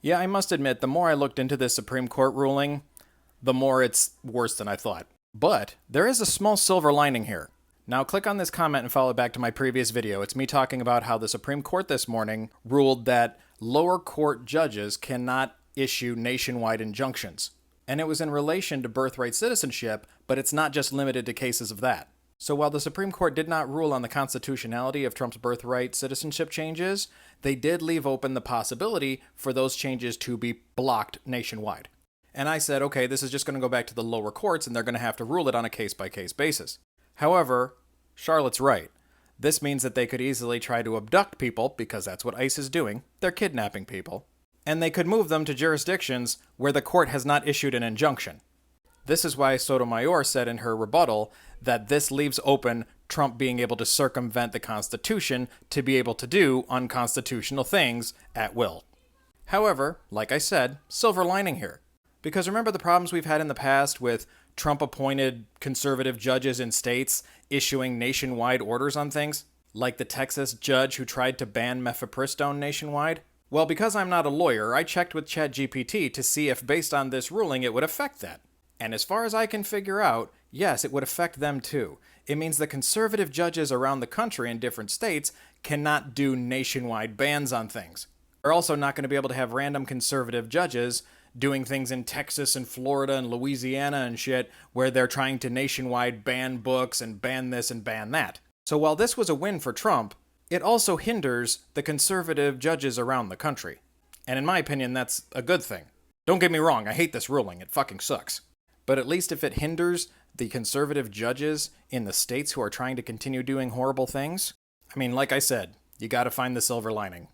Yeah, I must admit, the more I looked into this Supreme Court ruling, the more it's worse than I thought. But there is a small silver lining here. Now click on this comment and follow back to my previous video. It's me talking about how the Supreme Court this morning ruled that lower court judges cannot issue nationwide injunctions. And it was in relation to birthright citizenship, but it's not just limited to cases of that. So while the Supreme Court did not rule on the constitutionality of Trump's birthright citizenship changes, they did leave open the possibility for those changes to be blocked nationwide. And I said, okay, this is just going to go back to the lower courts and they're going to have to rule it on a case-by-case basis. However, Charlotte's right. This means that they could easily try to abduct people, because that's what ICE is doing. They're kidnapping people. And they could move them to jurisdictions where the court has not issued an injunction. This is why Sotomayor said in her rebuttal that this leaves open Trump being able to circumvent the Constitution to be able to do unconstitutional things at will. However, like I said, silver lining here. Because remember the problems we've had in the past with Trump-appointed conservative judges in states issuing nationwide orders on things? Like the Texas judge who tried to ban mifepristone nationwide? Well, because I'm not a lawyer, I checked with ChatGPT to see if based on this ruling it would affect that. And as far as I can figure out, yes, it would affect them too. It means the conservative judges around the country in different states cannot do nationwide bans on things. They're also not going to be able to have random conservative judges doing things in Texas and Florida and Louisiana and shit where they're trying to nationwide ban books and ban this and ban that. So while this was a win for Trump, it also hinders the conservative judges around the country. And in my opinion, that's a good thing. Don't get me wrong, I hate this ruling. It fucking sucks. But at least if it hinders the conservative judges in the states who are trying to continue doing horrible things, I mean, like I said, you gotta find the silver lining.